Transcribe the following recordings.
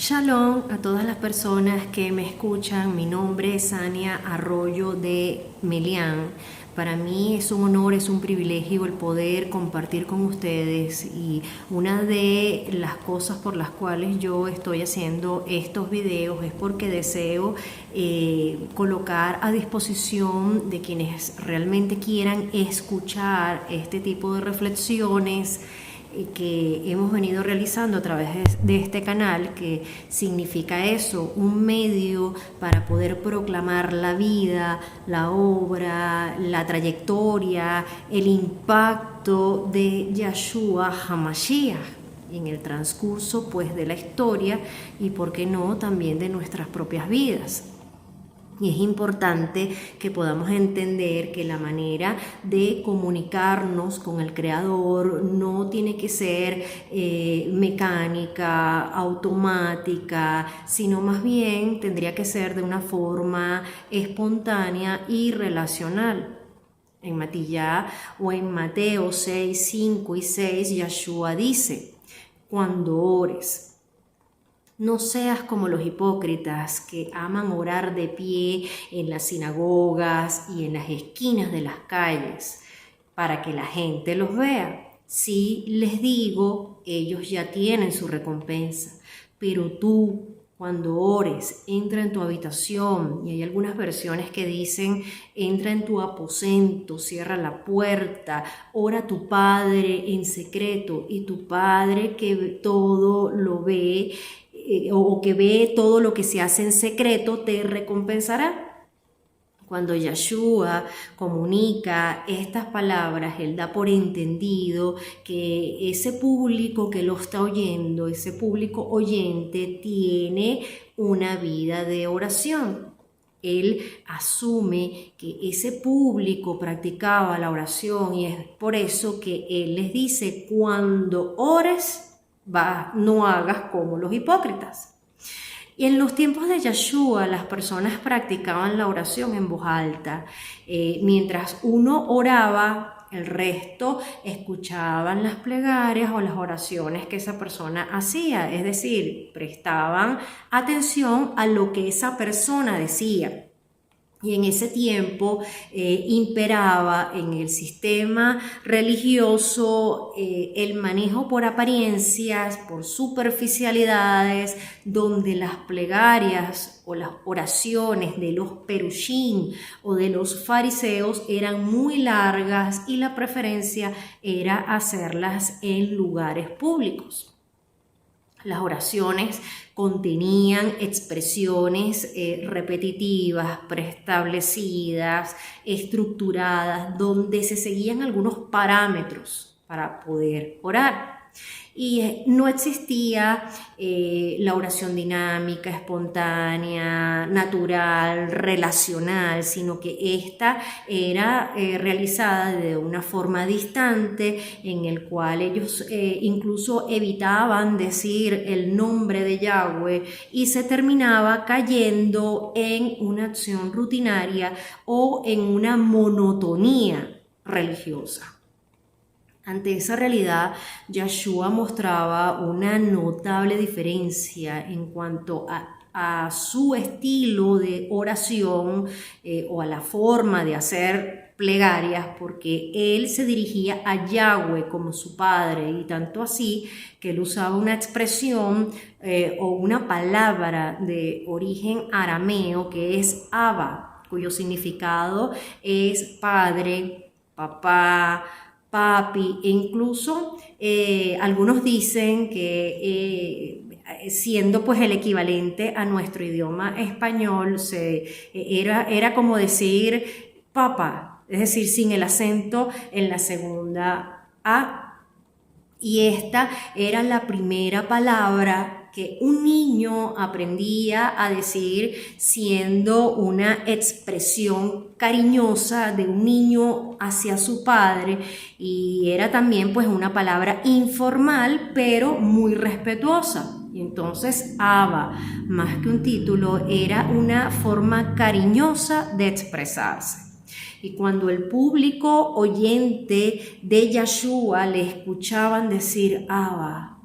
Shalom a todas las personas que me escuchan. Mi nombre es Sania Arroyo de Melián. Para mí es un honor, es un privilegio el poder compartir con ustedes, y una de las cosas por las cuales yo estoy haciendo estos videos es porque deseo colocar a disposición de quienes realmente quieran escuchar este tipo de reflexiones que hemos venido realizando a través de este canal, que significa eso, un medio para poder proclamar la vida, la obra, la trayectoria, el impacto de Yeshua HaMashiach en el transcurso pues de la historia y, por qué no, también de nuestras propias vidas. Y es importante que podamos entender que la manera de comunicarnos con el Creador no tiene que ser mecánica, automática, sino más bien tendría que ser de una forma espontánea y relacional. En Matillá o en Mateo 6, 5 y 6, Yeshua dice: cuando ores, no seas como los hipócritas que aman orar de pie en las sinagogas y en las esquinas de las calles para que la gente los vea. Sí, les digo, ellos ya tienen su recompensa. Pero tú, cuando ores, entra en tu habitación, y hay algunas versiones que dicen entra en tu aposento, cierra la puerta, ora a tu Padre en secreto, y tu Padre que todo lo ve o que ve todo lo que se hace en secreto te recompensará. Cuando Yeshua comunica estas palabras, él da por entendido que ese público que lo está oyendo, ese público oyente, tiene una vida de oración. Él asume que ese público practicaba la oración, y es por eso que él les dice: cuando ores, no hagas como los hipócritas. Y en los tiempos de Yeshua, las personas practicaban la oración en voz alta. Mientras uno oraba, el resto escuchaban las plegarias o las oraciones que esa persona hacía. Es decir, prestaban atención a lo que esa persona decía. Y en ese tiempo imperaba en el sistema religioso el manejo por apariencias, por superficialidades, donde las plegarias o las oraciones de los perushim o de los fariseos eran muy largas, y la preferencia era hacerlas en lugares públicos. Las oraciones contenían expresiones repetitivas, preestablecidas, estructuradas, donde se seguían algunos parámetros para poder orar. Y no existía la oración dinámica, espontánea, natural, relacional, sino que esta era realizada de una forma distante, en el cual ellos incluso evitaban decir el nombre de Yahweh, y se terminaba cayendo en una acción rutinaria o en una monotonía religiosa. Ante esa realidad, Yeshua mostraba una notable diferencia en cuanto a su estilo de oración o a la forma de hacer plegarias, porque él se dirigía a Yahweh como su padre, y tanto así que él usaba una expresión o una palabra de origen arameo que es Abba, cuyo significado es padre, papá, papi, e incluso algunos dicen que siendo pues el equivalente a nuestro idioma español, era como decir papá, es decir, sin el acento en la segunda A. Y esta era la primera palabra que un niño aprendía a decir, siendo una expresión cariñosa de un niño hacia su padre, y era también pues una palabra informal pero muy respetuosa. Y entonces Abba, más que un título, era una forma cariñosa de expresarse. Y cuando el público oyente de Yeshua le escuchaban decir Abba,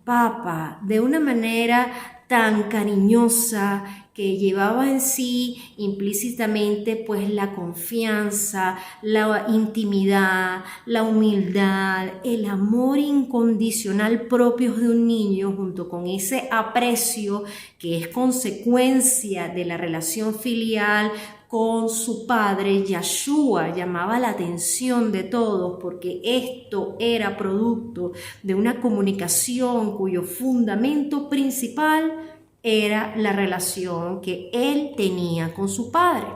Papa, de una manera tan cariñosa, que llevaba en sí implícitamente pues la confianza, la intimidad, la humildad, el amor incondicional propios de un niño, junto con ese aprecio que es consecuencia de la relación filial con su padre. Yeshua llamaba la atención de todos porque esto era producto de una comunicación cuyo fundamento principal era la relación que él tenía con su padre.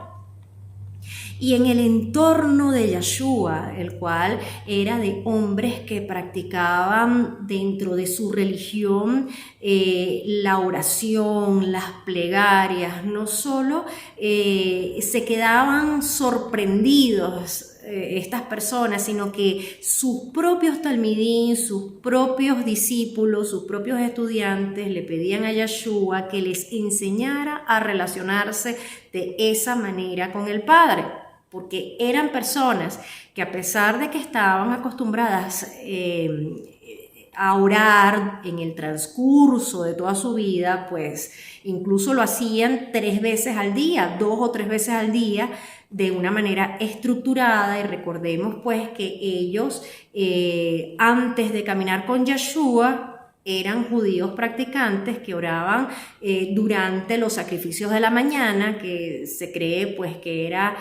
Y en el entorno de Yeshua, el cual era de hombres que practicaban dentro de su religión la oración, las plegarias, no solo se quedaban sorprendidos estas personas, sino que sus propios talmidín, sus propios discípulos, sus propios estudiantes le pedían a Yeshua que les enseñara a relacionarse de esa manera con el Padre, porque eran personas que, a pesar de que estaban acostumbradas a orar en el transcurso de toda su vida, pues incluso lo hacían 3 veces al día, 2 o 3 veces al día, de una manera estructurada. Y recordemos pues que ellos antes de caminar con Yeshua eran judíos practicantes que oraban durante los sacrificios de la mañana, que se cree pues que era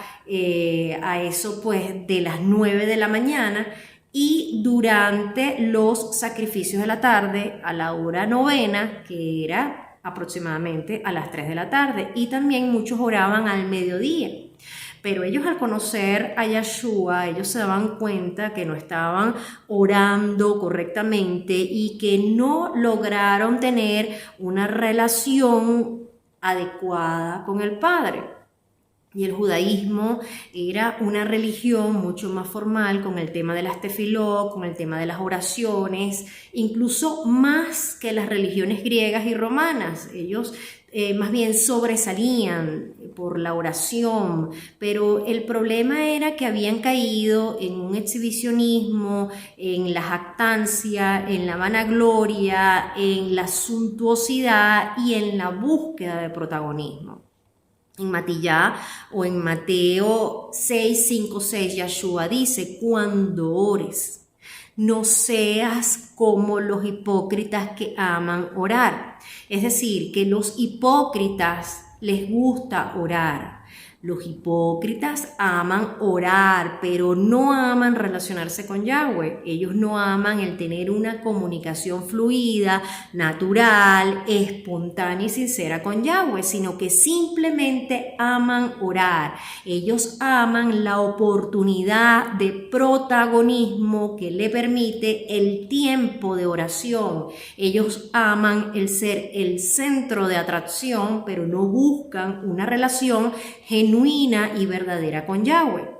a eso pues de las 9 de la mañana, y durante los sacrificios de la tarde a la hora novena, que era aproximadamente a las 3 de la tarde, y también muchos oraban al mediodía. Pero ellos, al conocer a Yeshua, ellos se daban cuenta que no estaban orando correctamente y que no lograron tener una relación adecuada con el Padre. Y el judaísmo era una religión mucho más formal, con el tema de las tefilot, con el tema de las oraciones, incluso más que las religiones griegas y romanas. Ellos más bien sobresalían por la oración, pero el problema era que habían caído en un exhibicionismo, en la jactancia, en la vanagloria, en la suntuosidad y en la búsqueda de protagonismo. En Matillá o en Mateo 6, 5, 6, Yeshua dice: cuando ores, no seas como los hipócritas que aman orar. Es decir, que los hipócritas les gusta orar. Los hipócritas aman orar, pero no aman relacionarse con Yahweh. Ellos no aman el tener una comunicación fluida, natural, espontánea y sincera con Yahweh, sino que simplemente aman orar. Ellos aman la oportunidad de protagonismo que le permite el tiempo de oración. Ellos aman el ser el centro de atracción, pero no buscan una relación genuina y verdadera con Yahweh.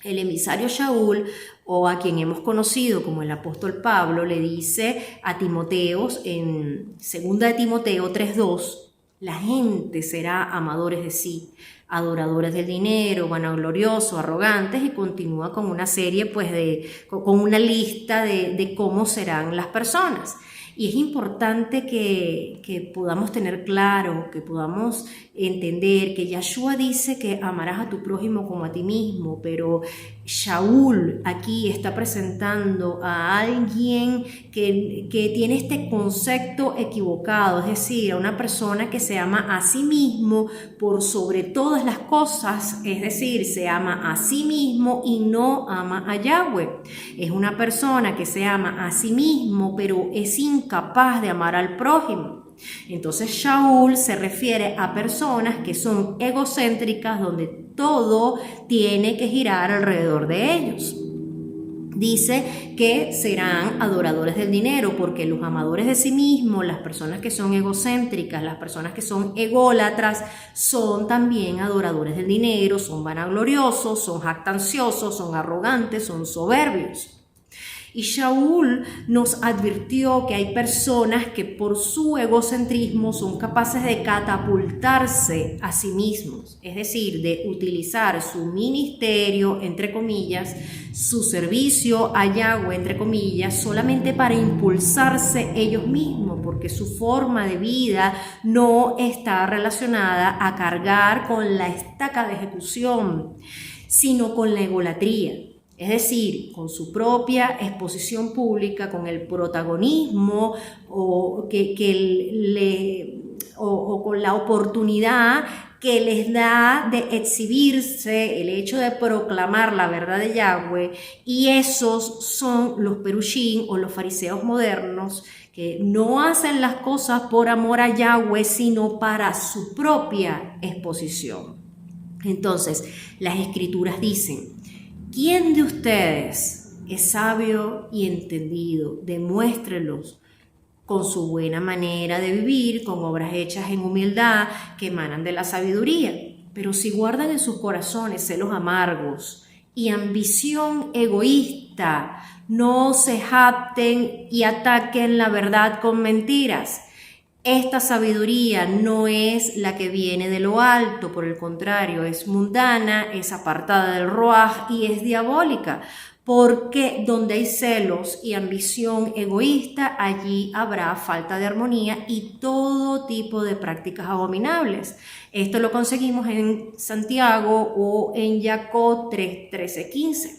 El emisario Shaul, o a quien hemos conocido como el apóstol Pablo, le dice a Timoteo en 2 de Timoteo 3:2: la gente será amadores de sí, adoradores del dinero, vanagloriosos, arrogantes, y continúa con una serie pues con una lista de cómo serán las personas. Y es importante que podamos tener claro, que podamos entender que Yeshua dice que amarás a tu prójimo como a ti mismo, pero Shaul aquí está presentando a alguien que tiene este concepto equivocado, es decir, a una persona que se ama a sí mismo por sobre todas las cosas, es decir, se ama a sí mismo y no ama a Yahweh. Es una persona que se ama a sí mismo, pero es incapaz de amar al prójimo. Entonces Shaul se refiere a personas que son egocéntricas, donde todo tiene que girar alrededor de ellos. Dice que serán adoradores del dinero, porque los amadores de sí mismos, las personas que son egocéntricas, las personas que son ególatras, son también adoradores del dinero, son vanagloriosos, son jactanciosos, son arrogantes, son soberbios. Y Shaul nos advirtió que hay personas que por su egocentrismo son capaces de catapultarse a sí mismos, es decir, de utilizar su ministerio, entre comillas, su servicio a Yahweh, entre comillas, solamente para impulsarse ellos mismos, porque su forma de vida no está relacionada a cargar con la estaca de ejecución, sino con la egolatría. Es decir, con su propia exposición pública, con el protagonismo o con la oportunidad que les da de exhibirse, el hecho de proclamar la verdad de Yahweh, y esos son los perushim o los fariseos modernos que no hacen las cosas por amor a Yahweh, sino para su propia exposición. Entonces, las escrituras dicen: ¿quién de ustedes es sabio y entendido? Demuéstrelos con su buena manera de vivir, con obras hechas en humildad que emanan de la sabiduría. Pero si guardan en sus corazones celos amargos y ambición egoísta, no se jacten y ataquen la verdad con mentiras. Esta sabiduría no es la que viene de lo alto, por el contrario, es mundana, es apartada del Ruaj y es diabólica, porque donde hay celos y ambición egoísta, allí habrá falta de armonía y todo tipo de prácticas abominables. Esto lo conseguimos en Santiago o en Jacob 3:13-15.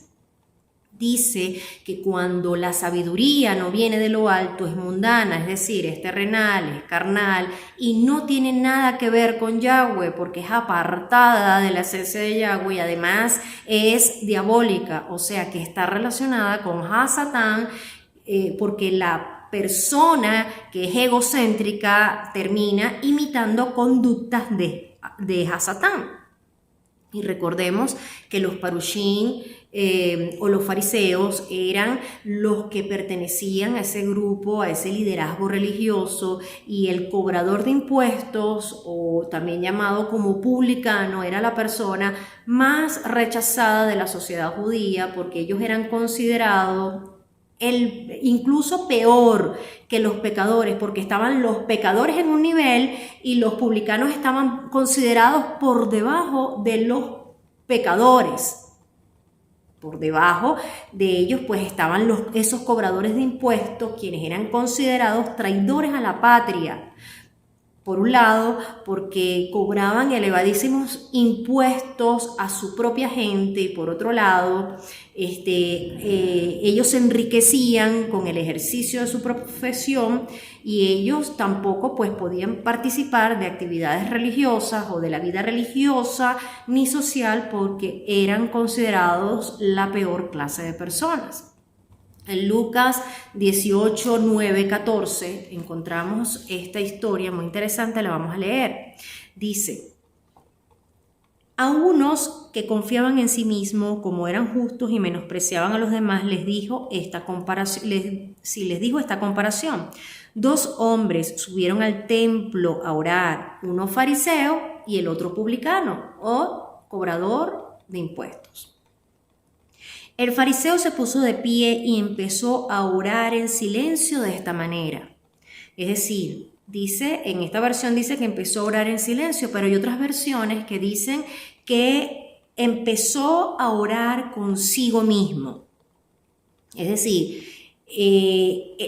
Dice que cuando la sabiduría no viene de lo alto es mundana, es decir, es terrenal, es carnal y no tiene nada que ver con Yahweh porque es apartada de la esencia de Yahweh y además es diabólica, o sea que está relacionada con Hasatán, porque la persona que es egocéntrica termina imitando conductas de Hasatán. Y recordemos que los parushim o los fariseos eran los que pertenecían a ese grupo, a ese liderazgo religioso, y el cobrador de impuestos, o también llamado como publicano, era la persona más rechazada de la sociedad judía porque ellos eran considerados incluso peor que los pecadores, porque estaban los pecadores en un nivel y los publicanos estaban considerados por debajo de los pecadores. Por debajo de ellos pues estaban esos cobradores de impuestos, quienes eran considerados traidores a la patria. Por un lado, porque cobraban elevadísimos impuestos a su propia gente, y por otro lado, ellos se enriquecían con el ejercicio de su profesión y ellos tampoco pues podían participar de actividades religiosas o de la vida religiosa ni social porque eran considerados la peor clase de personas. En Lucas 18, 9, 14 encontramos esta historia muy interesante, la vamos a leer. Dice: a unos que confiaban en sí mismos, como eran justos y menospreciaban a los demás, les dijo esta comparación. Dos hombres subieron al templo a orar, uno fariseo y el otro publicano o cobrador de impuestos. El fariseo se puso de pie y empezó a orar en silencio de esta manera. Es decir, en esta versión dice que empezó a orar en silencio, pero hay otras versiones que dicen que empezó a orar consigo mismo. Es decir,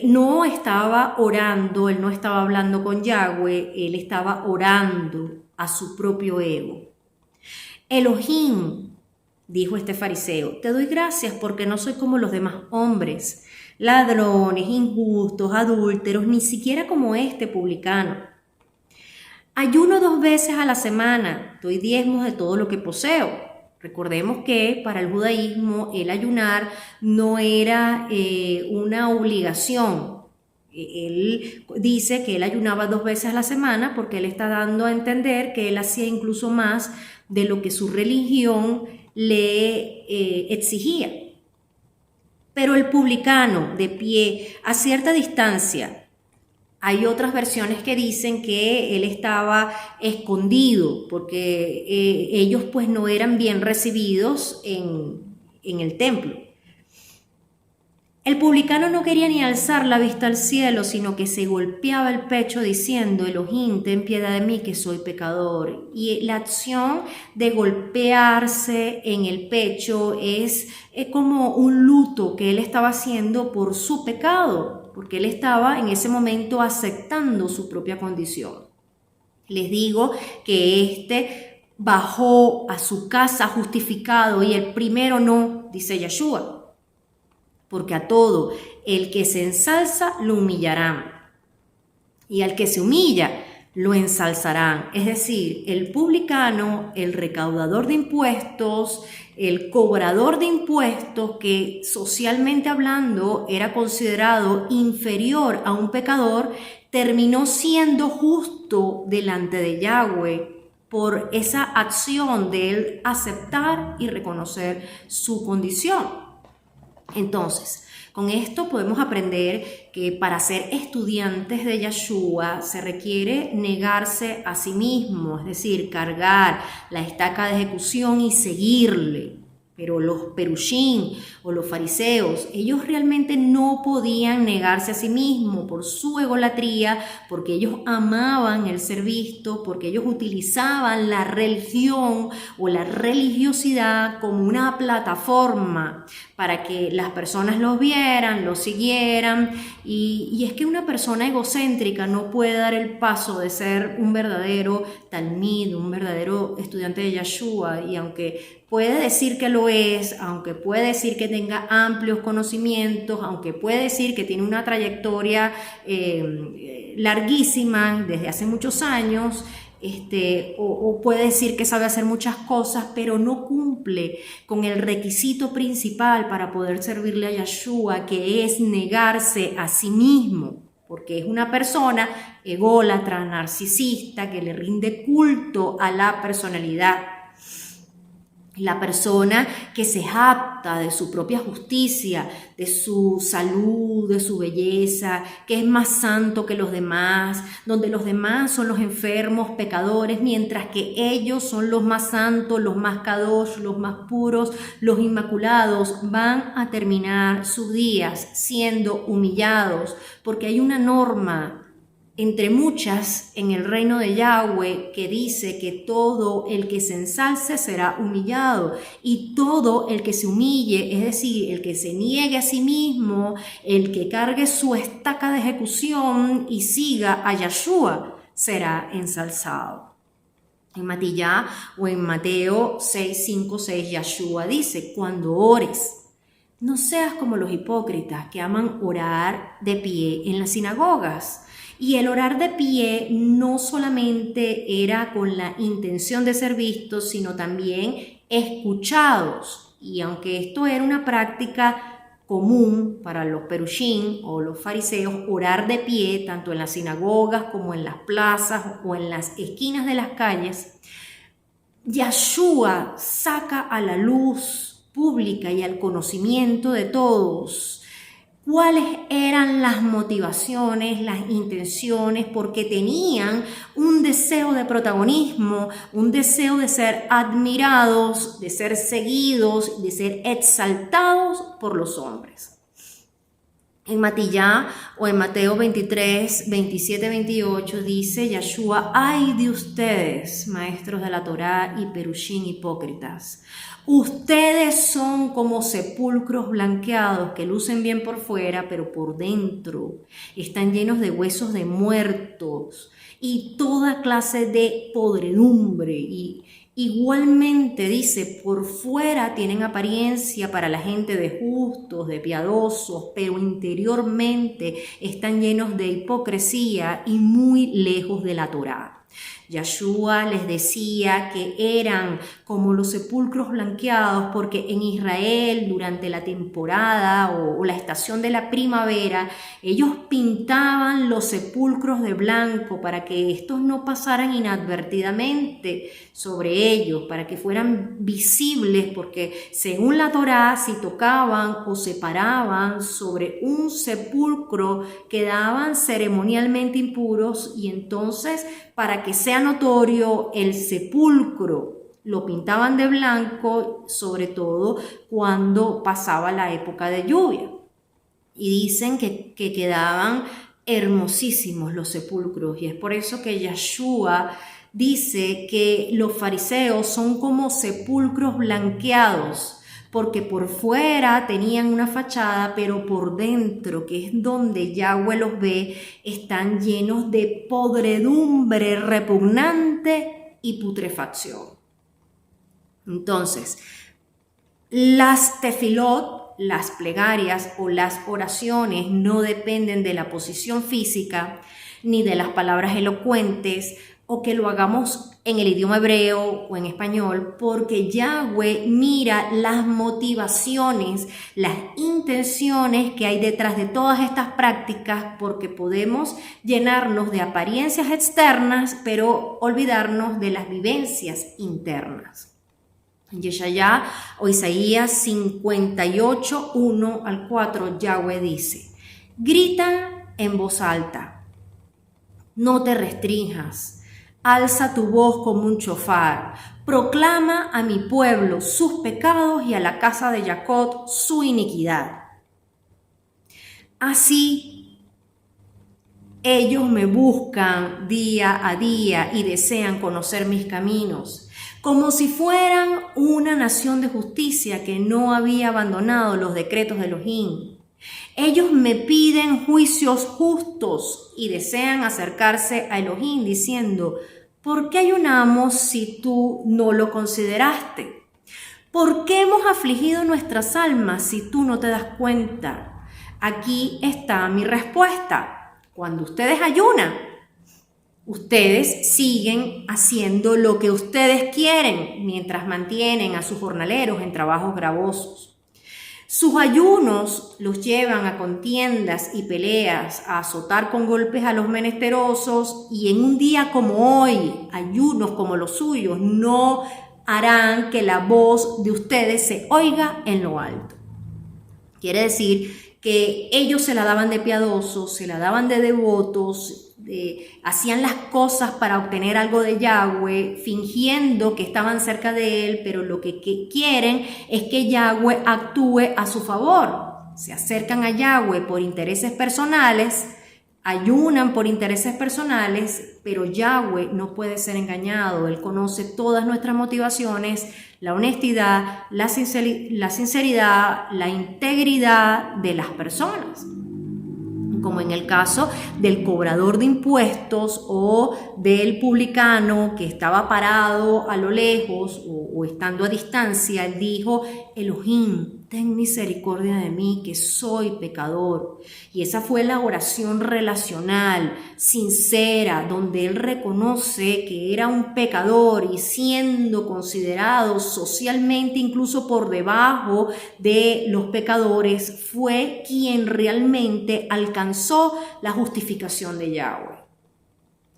no estaba orando, él no estaba hablando con Yahweh, él estaba orando a su propio ego. Elohim, dijo este fariseo, te doy gracias porque no soy como los demás hombres, ladrones, injustos, adúlteros, ni siquiera como este publicano. Ayuno 2 veces a la semana, doy diezmos de todo lo que poseo. Recordemos que para el judaísmo el ayunar no era una obligación. Él dice que él ayunaba 2 veces a la semana porque él está dando a entender que él hacía incluso más de lo que su religión le exigía. Pero el publicano, de pie a cierta distancia, hay otras versiones que dicen que él estaba escondido porque ellos pues no eran bien recibidos en el templo. El publicano no quería ni alzar la vista al cielo, sino que se golpeaba el pecho diciendo: Elohim, ten piedad de mí, que soy pecador. Y la acción de golpearse en el pecho es como un luto que él estaba haciendo por su pecado, porque él estaba en ese momento aceptando su propia condición. Les digo que bajó a su casa justificado y el primero no, dice Yeshua. Porque a todo el que se ensalza lo humillarán, y al que se humilla lo ensalzarán. Es decir, el publicano, el recaudador de impuestos, el cobrador de impuestos, que socialmente hablando era considerado inferior a un pecador, terminó siendo justo delante de Yahweh por esa acción de él aceptar y reconocer su condición. Entonces, con esto podemos aprender que para ser estudiantes de Yeshua se requiere negarse a sí mismo, es decir, cargar la estaca de ejecución y seguirle. Pero los perushim o los fariseos, ellos realmente no podían negarse a sí mismos por su egolatría, porque ellos amaban el ser visto, porque ellos utilizaban la religión o la religiosidad como una plataforma para que las personas los vieran, los siguieran. Y es que una persona egocéntrica no puede dar el paso de ser un verdadero talmid, un verdadero estudiante de Yeshua, y aunque puede decir que lo es, aunque puede decir que tenga amplios conocimientos, aunque puede decir que tiene una trayectoria larguísima desde hace muchos años, o puede decir que sabe hacer muchas cosas, pero no cumple con el requisito principal para poder servirle a Yeshua, que es negarse a sí mismo, porque es una persona ególatra, narcisista, que le rinde culto a la personalidad. La persona que se jacta de su propia justicia, de su salud, de su belleza, que es más santo que los demás, donde los demás son los enfermos, pecadores, mientras que ellos son los más santos, los más kadosh, los más puros, los inmaculados, van a terminar sus días siendo humillados, porque hay una norma entre muchas en el reino de Yahweh que dice que todo el que se ensalce será humillado, y todo el que se humille, es decir, el que se niegue a sí mismo, el que cargue su estaca de ejecución y siga a Yeshua, será ensalzado. En Matillá o en Mateo 6:5-6, Yeshua dice: cuando ores, no seas como los hipócritas que aman orar de pie en las sinagogas. Y el orar de pie no solamente era con la intención de ser vistos, sino también escuchados. Y aunque esto era una práctica común para los perushim o los fariseos, orar de pie, tanto en las sinagogas como en las plazas o en las esquinas de las calles, Yeshua saca a la luz pública y al conocimiento de todos cuáles eran las motivaciones, las intenciones, porque tenían un deseo de protagonismo, un deseo de ser admirados, de ser seguidos, de ser exaltados por los hombres. En Matillá o en Mateo 23, 27, 28 dice Yeshua: ay de ustedes, maestros de la Torá y perushim hipócritas. Ustedes son como sepulcros blanqueados que lucen bien por fuera, pero por dentro están llenos de huesos de muertos y toda clase de podredumbre. Y igualmente dice, por fuera tienen apariencia para la gente de justos, de piadosos, pero interiormente están llenos de hipocresía y muy lejos de la Torá. Yeshua les decía que eran como los sepulcros blanqueados porque en Israel durante la temporada o la estación de la primavera ellos pintaban los sepulcros de blanco para que estos no pasaran inadvertidamente sobre ellos, para que fueran visibles, porque según la Torá, si tocaban o se paraban sobre un sepulcro quedaban ceremonialmente impuros, y entonces para que sea notorio el sepulcro lo pintaban de blanco, sobre todo cuando pasaba la época de lluvia. y dicen que quedaban hermosísimos los sepulcros, y es por eso que Yeshua dice que los fariseos son como sepulcros blanqueados, porque por fuera tenían una fachada, pero por dentro, que es donde Yahweh los ve, están llenos de podredumbre repugnante y putrefacción. Entonces, las tefilot, las plegarias o las oraciones no dependen de la posición física ni de las palabras elocuentes o que lo hagamos en el idioma hebreo o en español, porque Yahweh mira las motivaciones, las intenciones que hay detrás de todas estas prácticas, porque podemos llenarnos de apariencias externas, pero olvidarnos de las vivencias internas. En Yeshayá o Isaías 58, 1 al 4, Yahweh dice: grita en voz alta, no te restrinjas, alza tu voz como un chofar, proclama a mi pueblo sus pecados y a la casa de Jacob su iniquidad. Así ellos me buscan día a día y desean conocer mis caminos, como si fueran una nación de justicia que no había abandonado los decretos de Elohim. Ellos me piden juicios justos y desean acercarse a Elohim diciendo: ¿por qué ayunamos si tú no lo consideraste? ¿Por qué hemos afligido nuestras almas si tú no te das cuenta? Aquí está mi respuesta. Cuando ustedes ayunan, ustedes siguen haciendo lo que ustedes quieren mientras mantienen a sus jornaleros en trabajos gravosos. Sus ayunos los llevan a contiendas y peleas, a azotar con golpes a los menesterosos, y en un día como hoy, ayunos como los suyos no harán que la voz de ustedes se oiga en lo alto. Quiere decir que ellos se la daban de piadosos, se la daban de devotos, hacían las cosas para obtener algo de Yahweh, fingiendo que estaban cerca de él, pero lo que quieren es que Yahweh actúe a su favor. Se acercan a Yahweh por intereses personales, ayunan por intereses personales, pero Yahweh no puede ser engañado. Él conoce todas nuestras motivaciones, la honestidad, la sinceridad, la integridad de las personas. Como en el caso del cobrador de impuestos o del publicano que estaba parado a lo lejos o estando a distancia, él dijo: Elohim, ten misericordia de mí, que soy pecador. Y esa fue la oración relacional, sincera, donde él reconoce que era un pecador y siendo considerado socialmente incluso por debajo de los pecadores, fue quien realmente alcanzó la justificación de Yahweh.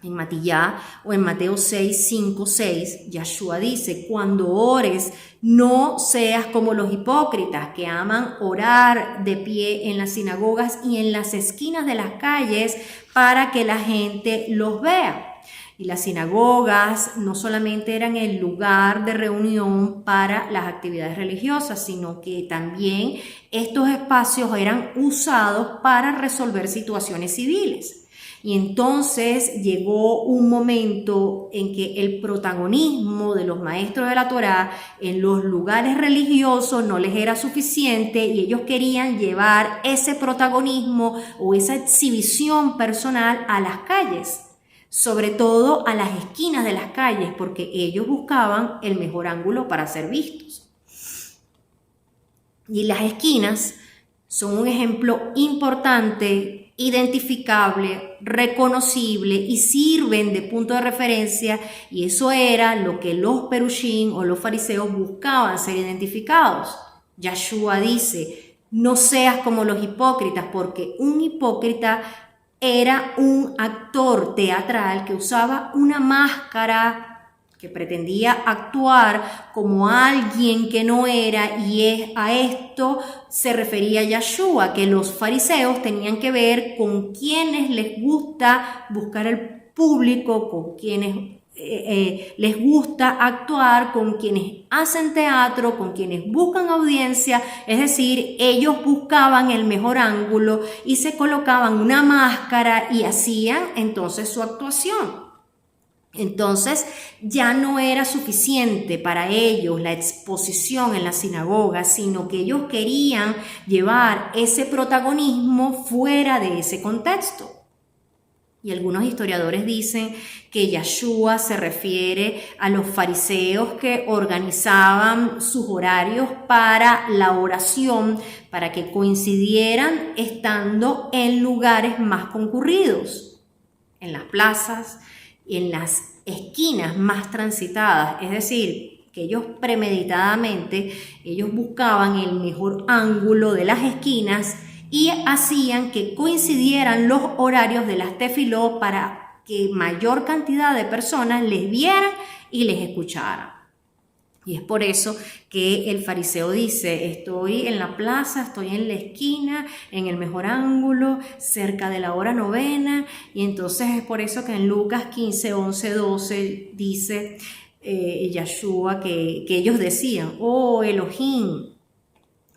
En Matillá o en Mateo 6, 5, 6, Yeshua dice: cuando ores, no seas como los hipócritas que aman orar de pie en las sinagogas y en las esquinas de las calles para que la gente los vea. Y las sinagogas no solamente eran el lugar de reunión para las actividades religiosas, sino que también estos espacios eran usados para resolver situaciones civiles. Y entonces llegó un momento en que el protagonismo de los maestros de la Torá en los lugares religiosos no les era suficiente y ellos querían llevar ese protagonismo o esa exhibición personal a las calles, sobre todo a las esquinas de las calles, porque ellos buscaban el mejor ángulo para ser vistos. Y las esquinas son un ejemplo importante, identificable, reconocible y sirven de punto de referencia, y eso era lo que los perushim o los fariseos buscaban ser identificados. Yeshua dice: no seas como los hipócritas, porque un hipócrita era un actor teatral que usaba una máscara que pretendía actuar como alguien que no era, y a esto se refería Yeshua, que los fariseos tenían que ver con quienes les gusta buscar el público, con quienes les gusta actuar con quienes hacen teatro, con quienes buscan audiencia, es decir, ellos buscaban el mejor ángulo y se colocaban una máscara y hacían entonces su actuación. Entonces ya no era suficiente para ellos la exposición en la sinagoga, sino que ellos querían llevar ese protagonismo fuera de ese contexto. Y algunos historiadores dicen que Yeshua se refiere a los fariseos que organizaban sus horarios para la oración, para que coincidieran estando en lugares más concurridos, en las plazas, en las esquinas más transitadas, es decir, que ellos premeditadamente, ellos buscaban el mejor ángulo de las esquinas y hacían que coincidieran los horarios de las tefilot para que mayor cantidad de personas les vieran y les escucharan. Y es por eso que el fariseo dice, estoy en la plaza, estoy en la esquina, en el mejor ángulo, cerca de la hora novena. Y entonces es por eso que en Lucas 15, 11, 12 dice Yeshua que ellos decían, oh Elohim,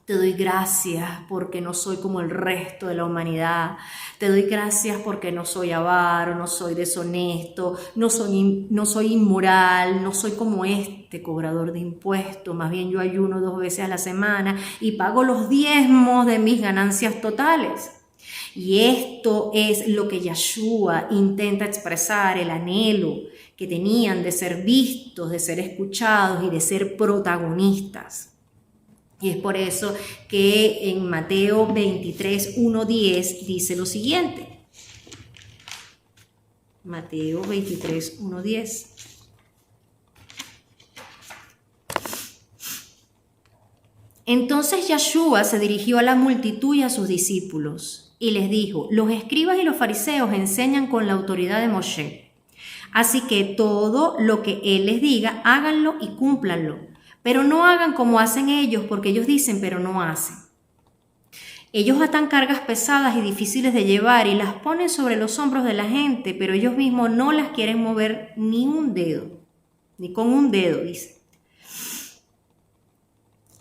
te doy gracias porque no soy como el resto de la humanidad. Te doy gracias porque no soy avaro, no soy deshonesto, no soy inmoral, no soy como este cobrador de impuestos. Más bien yo ayuno 2 veces a la semana y pago los diezmos de mis ganancias totales. Y esto es lo que Yeshua intenta expresar, el anhelo que tenían de ser vistos, de ser escuchados y de ser protagonistas. Y es por eso que en Mateo 23, 1, 10 dice lo siguiente. Mateo 23, 1, 10. Entonces Yeshua se dirigió a la multitud y a sus discípulos y les dijo, los escribas y los fariseos enseñan con la autoridad de Moshe. Así que todo lo que él les diga, háganlo y cúmplanlo. Pero no hagan como hacen ellos, porque ellos dicen, pero no hacen. Ellos atan cargas pesadas y difíciles de llevar y las ponen sobre los hombros de la gente, pero ellos mismos no las quieren mover ni un dedo, ni con un dedo, dice.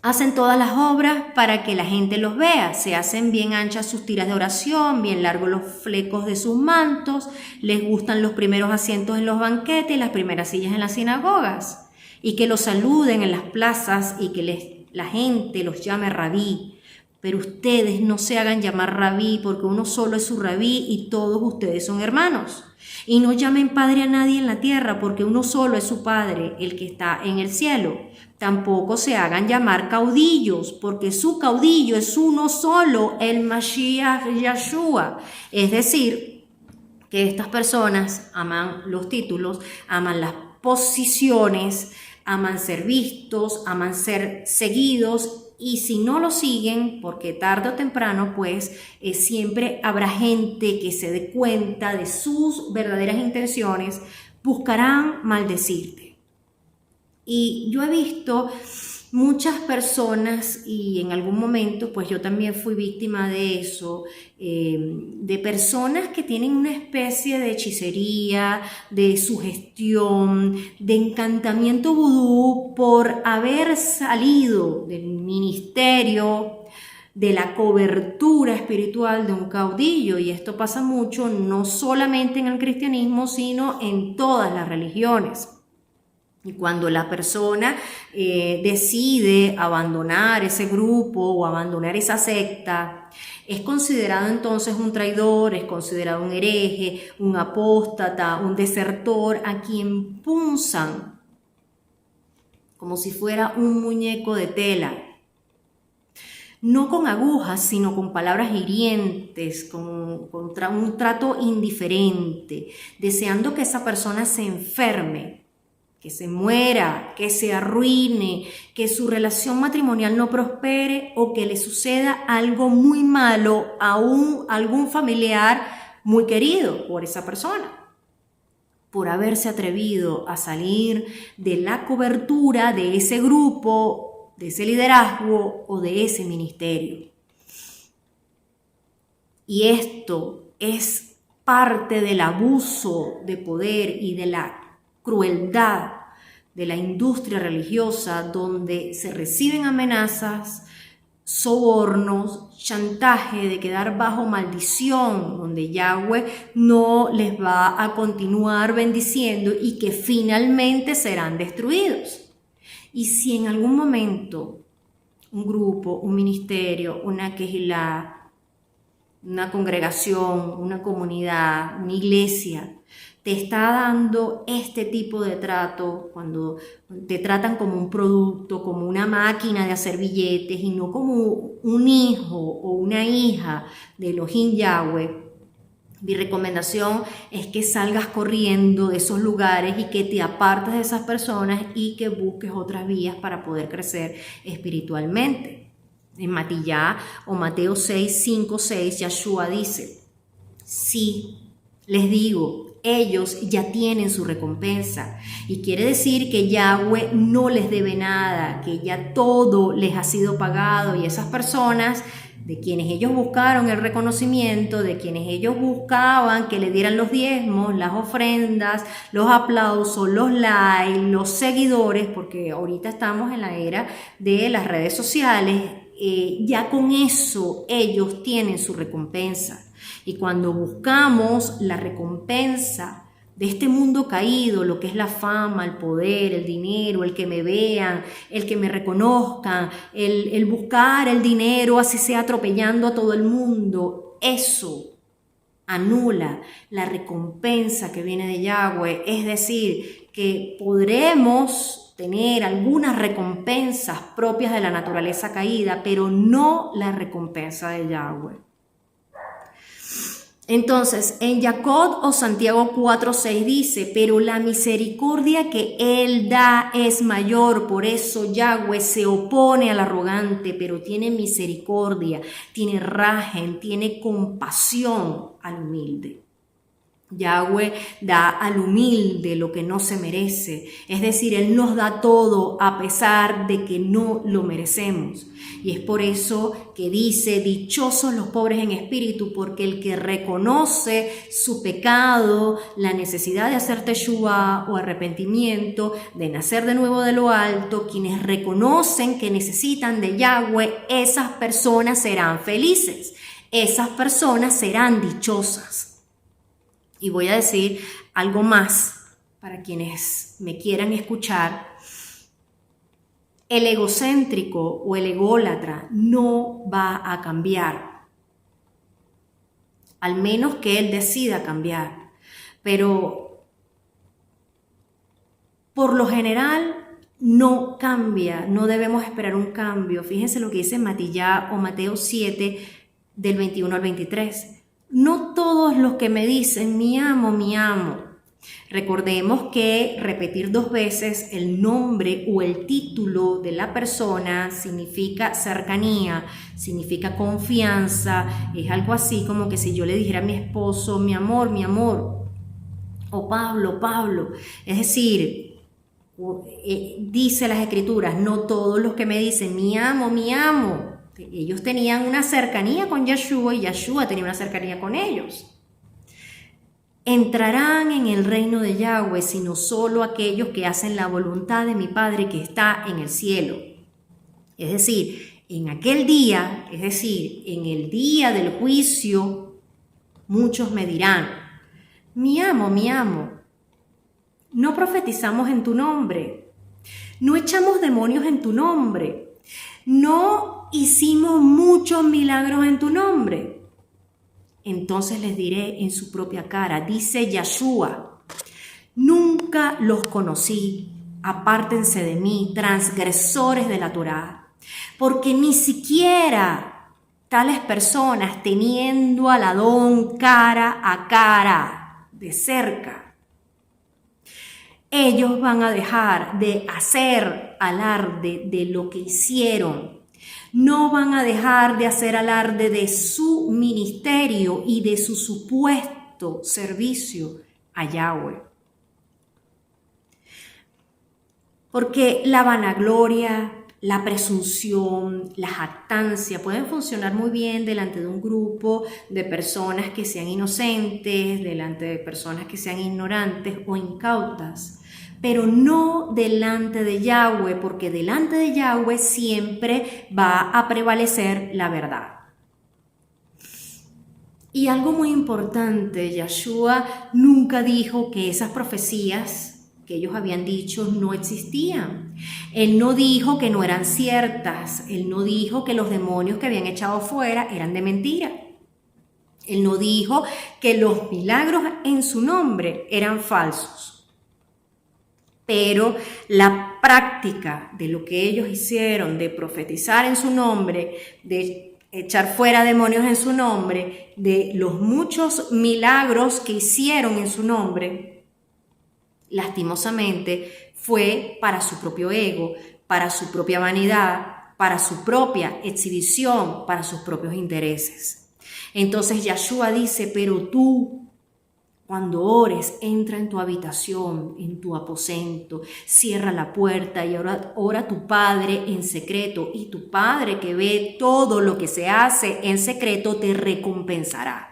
Hacen todas las obras para que la gente los vea. Se hacen bien anchas sus tiras de oración, bien largos los flecos de sus mantos. Les gustan los primeros asientos en los banquetes y las primeras sillas en las sinagogas. Y que los saluden en las plazas y que la gente los llame rabí. Pero ustedes no se hagan llamar rabí, porque uno solo es su rabí y todos ustedes son hermanos. Y no llamen padre a nadie en la tierra, porque uno solo es su padre, el que está en el cielo. Tampoco se hagan llamar caudillos, porque su caudillo es uno solo, el Mashiach Yeshua. Es decir, que estas personas aman los títulos, aman las posiciones, aman ser vistos, aman ser seguidos, y si no lo siguen, porque tarde o temprano pues siempre habrá gente que se dé cuenta de sus verdaderas intenciones, buscarán maldecirte. Y yo he visto muchas personas, y en algún momento pues yo también fui víctima de eso, de personas que tienen una especie de hechicería, de sugestión, de encantamiento vudú por haber salido del ministerio, de la cobertura espiritual de un caudillo. Y esto pasa mucho no solamente en el cristianismo, sino en todas las religiones. Y cuando la persona decide abandonar ese grupo o abandonar esa secta, es considerado entonces un traidor, es considerado un hereje, un apóstata, un desertor, a quien punzan como si fuera un muñeco de tela. No con agujas, sino con palabras hirientes, con un trato indiferente, deseando que esa persona se enferme, que se muera, que se arruine, que su relación matrimonial no prospere o que le suceda algo muy malo a algún familiar muy querido por esa persona, por haberse atrevido a salir de la cobertura de ese grupo, de ese liderazgo o de ese ministerio. Y esto es parte del abuso de poder y de la crueldad de la industria religiosa, donde se reciben amenazas, sobornos, chantaje de quedar bajo maldición, donde Yahweh no les va a continuar bendiciendo y que finalmente serán destruidos. Y si en algún momento un grupo, un ministerio, una quejilá, una congregación, una comunidad, una iglesia, te está dando este tipo de trato, cuando te tratan como un producto, como una máquina de hacer billetes y no como un hijo o una hija de Elohim Yahweh, mi recomendación es que salgas corriendo de esos lugares y que te apartes de esas personas y que busques otras vías para poder crecer espiritualmente. En Mateo 6, 5, 6, Yahshua dice: sí, les digo, ellos ya tienen su recompensa. Y quiere decir que Yahweh no les debe nada, que ya todo les ha sido pagado, y esas personas de quienes ellos buscaron el reconocimiento, de quienes ellos buscaban que le dieran los diezmos, las ofrendas, los aplausos, los likes, los seguidores, porque ahorita estamos en la era de las redes sociales, ya con eso ellos tienen su recompensa. Y cuando buscamos la recompensa de este mundo caído, lo que es la fama, el poder, el dinero, el que me vean, el que me reconozcan, el buscar el dinero, así sea atropellando a todo el mundo, eso anula la recompensa que viene de Yahweh. Es decir, que podremos tener algunas recompensas propias de la naturaleza caída, pero no la recompensa de Yahweh. Entonces, en Jacob o Santiago 4:6 dice: pero la misericordia que Él da es mayor, por eso Yahweh se opone al arrogante, pero tiene misericordia, tiene rajen, tiene compasión al humilde. Yahweh da al humilde lo que no se merece, es decir, Él nos da todo a pesar de que no lo merecemos. Y es por eso que dice: dichosos los pobres en espíritu, porque el que reconoce su pecado, la necesidad de hacer teshuvá o arrepentimiento, de nacer de nuevo de lo alto, quienes reconocen que necesitan de Yahweh, esas personas serán felices, esas personas serán dichosas. Y voy a decir algo más para quienes me quieran escuchar. El egocéntrico o el ególatra no va a cambiar, al menos que él decida cambiar. Pero por lo general no cambia, no debemos esperar un cambio. Fíjense lo que dice Mateo 7, del 21 al 23. No todos los que me dicen mi amo, mi amo. Recordemos que repetir 2 veces el nombre o el título de la persona significa cercanía, significa confianza. Es algo así como que si yo le dijera a mi esposo mi amor, o Pablo, Pablo. Es decir, dice las escrituras, no todos los que me dicen mi amo, mi amo. Ellos tenían una cercanía con Yahshua y Yahshua tenía una cercanía con ellos. Entrarán en el reino de Yahweh sino solo aquellos que hacen la voluntad de mi Padre que está en el cielo. Es decir, en aquel día, es decir, en el día del juicio, muchos me dirán: mi amo, no profetizamos en tu nombre, no echamos demonios en tu nombre, no hicimos muchos milagros en tu nombre. Entonces les diré en su propia cara, dice Yahshua: nunca los conocí, apártense de mí, transgresores de la Torá, porque ni siquiera tales personas, teniendo al Adón cara a cara, de cerca, ellos van a dejar de hacer alarde de lo que hicieron. No van a dejar de hacer alarde de su ministerio y de su supuesto servicio a Yahweh. Porque la vanagloria, la presunción, la jactancia pueden funcionar muy bien delante de un grupo de personas que sean inocentes, delante de personas que sean ignorantes o incautas, pero no delante de Yahweh, porque delante de Yahweh siempre va a prevalecer la verdad. Y algo muy importante, Yahshua nunca dijo que esas profecías que ellos habían dicho no existían. Él no dijo que no eran ciertas. Él no dijo que los demonios que habían echado fuera eran de mentira. Él no dijo que los milagros en su nombre eran falsos. Pero la práctica de lo que ellos hicieron, de profetizar en su nombre, de echar fuera demonios en su nombre, de los muchos milagros que hicieron en su nombre, lastimosamente fue para su propio ego, para su propia vanidad, para su propia exhibición, para sus propios intereses. Entonces Yahshua dice, pero tú, cuando ores, entra en tu habitación, en tu aposento, cierra la puerta y ora a tu Padre en secreto, y tu Padre que ve todo lo que se hace en secreto te recompensará.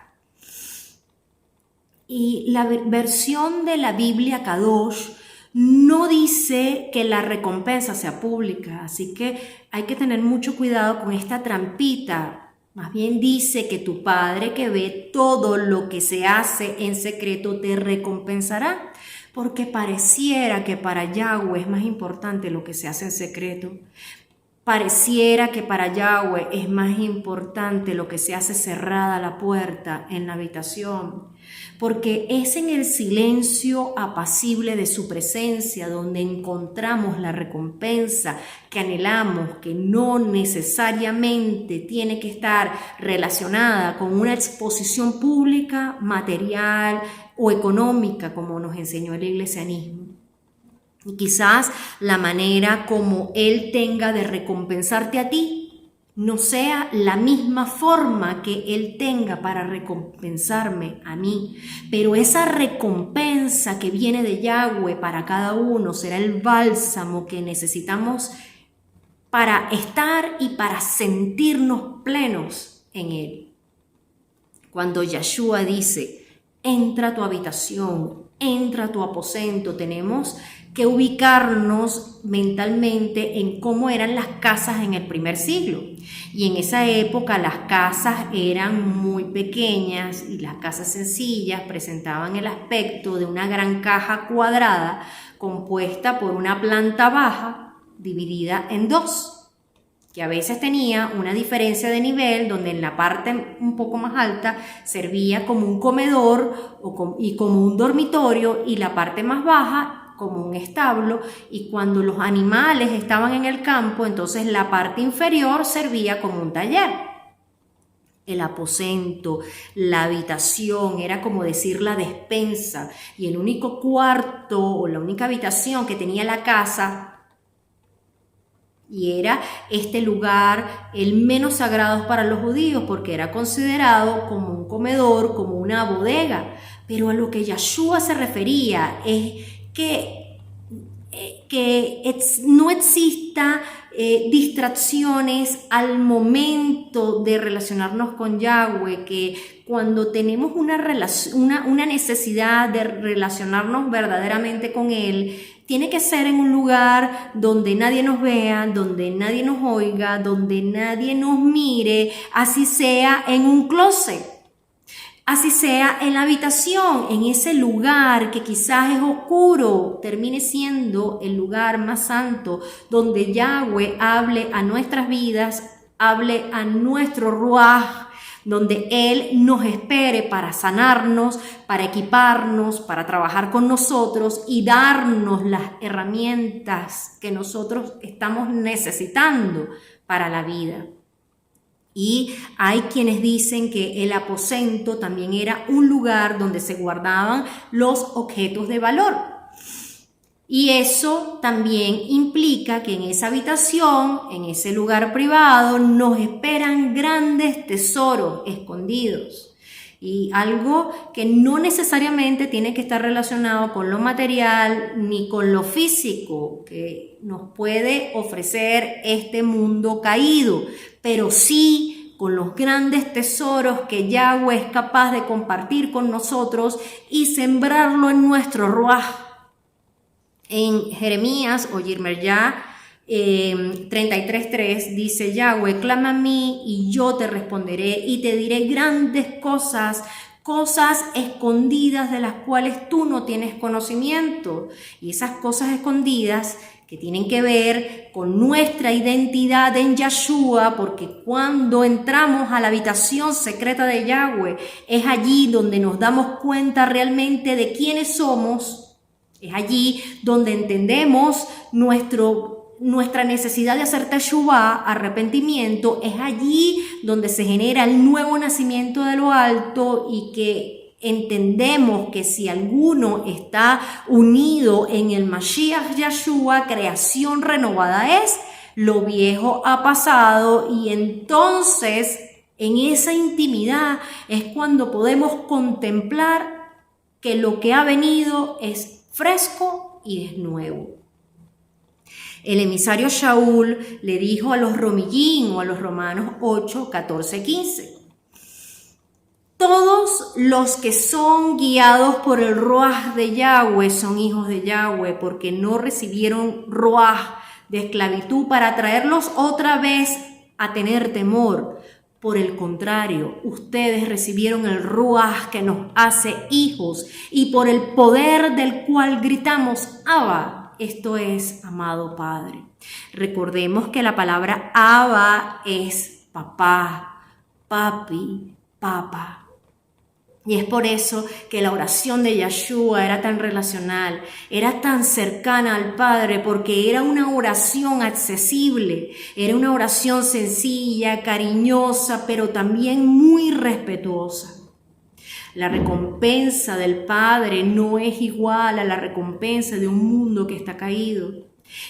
Y la versión de la Biblia Kadosh no dice que la recompensa sea pública, así que hay que tener mucho cuidado con esta trampita. Más bien dice que tu Padre que ve todo lo que se hace en secreto te recompensará, porque pareciera que para Yahweh es más importante lo que se hace en secreto. Pareciera que para Yahweh es más importante lo que se hace cerrada la puerta en la habitación, porque es en el silencio apacible de su presencia donde encontramos la recompensa que anhelamos, que no necesariamente tiene que estar relacionada con una exposición pública, material o económica, como nos enseñó el iglesianismo. Y quizás la manera como Él tenga de recompensarte a ti no sea la misma forma que Él tenga para recompensarme a mí. Pero esa recompensa que viene de Yahweh para cada uno será el bálsamo que necesitamos para estar y para sentirnos plenos en Él. Cuando Yahshua dice, entra a tu habitación, entra a tu aposento, tenemos que ubicarnos mentalmente en cómo eran las casas en el primer siglo. Y en esa época las casas eran muy pequeñas y las casas sencillas presentaban el aspecto de una gran caja cuadrada compuesta por una planta baja dividida en dos, que a veces tenía una diferencia de nivel donde en la parte un poco más alta servía como un comedor y como un dormitorio, y la parte más baja como un establo, y cuando los animales estaban en el campo, entonces la parte inferior servía como un taller. El aposento, la habitación, era como decir la despensa, y el único cuarto o la única habitación que tenía la casa, y era este lugar el menos sagrado para los judíos porque era considerado como un comedor, como una bodega. Pero a lo que Yahshua se refería es que no exista distracciones al momento de relacionarnos con Yahweh, que cuando tenemos una necesidad de relacionarnos verdaderamente con Él, tiene que ser en un lugar donde nadie nos vea, donde nadie nos oiga, donde nadie nos mire, así sea en un closet, así sea en la habitación, en ese lugar que quizás es oscuro, termine siendo el lugar más santo, donde Yahweh hable a nuestras vidas, hable a nuestro ruaj, donde Él nos espere para sanarnos, para equiparnos, para trabajar con nosotros y darnos las herramientas que nosotros estamos necesitando para la vida. Y hay quienes dicen que el aposento también era un lugar donde se guardaban los objetos de valor. Y eso también implica que en esa habitación, en ese lugar privado, nos esperan grandes tesoros escondidos. Y algo que no necesariamente tiene que estar relacionado con lo material ni con lo físico que nos puede ofrecer este mundo caído, pero sí con los grandes tesoros que Yahweh es capaz de compartir con nosotros y sembrarlo en nuestro ruaj. En Jeremías o Yirmeyah 33:3 dice Yahweh, clama a mí y yo te responderé y te diré grandes cosas, cosas escondidas de las cuales tú no tienes conocimiento. Y esas cosas escondidas que tienen que ver con nuestra identidad en Yahshua, porque cuando entramos a la habitación secreta de Yahweh, es allí donde nos damos cuenta realmente de quiénes somos, es allí donde entendemos nuestra necesidad de hacer teshuvá, arrepentimiento, es allí donde se genera el nuevo nacimiento de lo alto y que entendemos que si alguno está unido en el Mashiach Yahshua, creación renovada es, lo viejo ha pasado y entonces en esa intimidad es cuando podemos contemplar que lo que ha venido es fresco y es nuevo. El emisario Shaul le dijo a los Romillín o a los Romanos 8, 14, 15. Todos los que son guiados por el Ruaj de Yahweh son hijos de Yahweh, porque no recibieron Ruaj de esclavitud para traerlos otra vez a tener temor. Por el contrario, ustedes recibieron el Ruaj que nos hace hijos y por el poder del cual gritamos Abba. Esto es, amado Padre. Recordemos que la palabra Abba es papá, papi, papa. Y es por eso que la oración de Yahshua era tan relacional, era tan cercana al Padre, porque era una oración accesible, era una oración sencilla, cariñosa, pero también muy respetuosa. La recompensa del Padre no es igual a la recompensa de un mundo que está caído.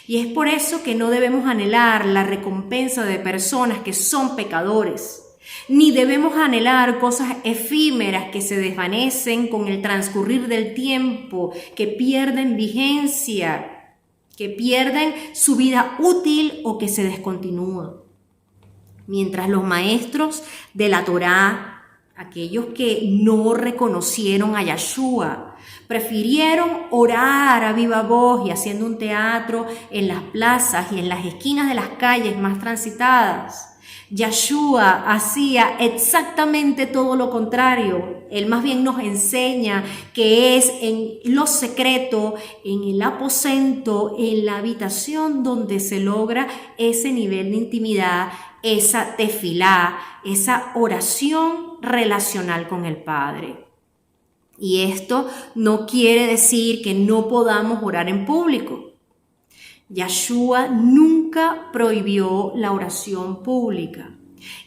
Y es por eso que no debemos anhelar la recompensa de personas que son pecadores, ni debemos anhelar cosas efímeras que se desvanecen con el transcurrir del tiempo, que pierden vigencia, que pierden su vida útil o que se descontinúan. Mientras los maestros de la Torá, aquellos que no reconocieron a Yahshua, prefirieron orar a viva voz y haciendo un teatro en las plazas y en las esquinas de las calles más transitadas. Yahshua hacía exactamente todo lo contrario. Él más bien nos enseña que es en lo secreto, en el aposento, en la habitación donde se logra ese nivel de intimidad, esa tefilá, esa oración relacional con el Padre. Y esto no quiere decir que no podamos orar en público. Yahshua nunca prohibió la oración pública.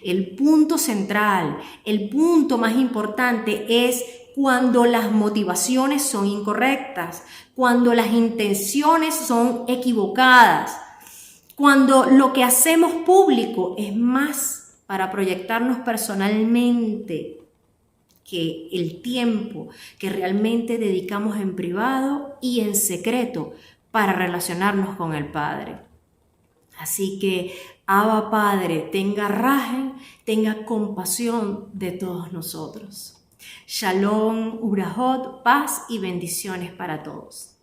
El punto central, el punto más importante es cuando las motivaciones son incorrectas, cuando las intenciones son equivocadas, cuando lo que hacemos público es más para proyectarnos personalmente que el tiempo que realmente dedicamos en privado y en secreto para relacionarnos con el Padre. Así que, Abba Padre, tenga rajen, tenga compasión de todos nosotros. Shalom, Urahot, paz y bendiciones para todos.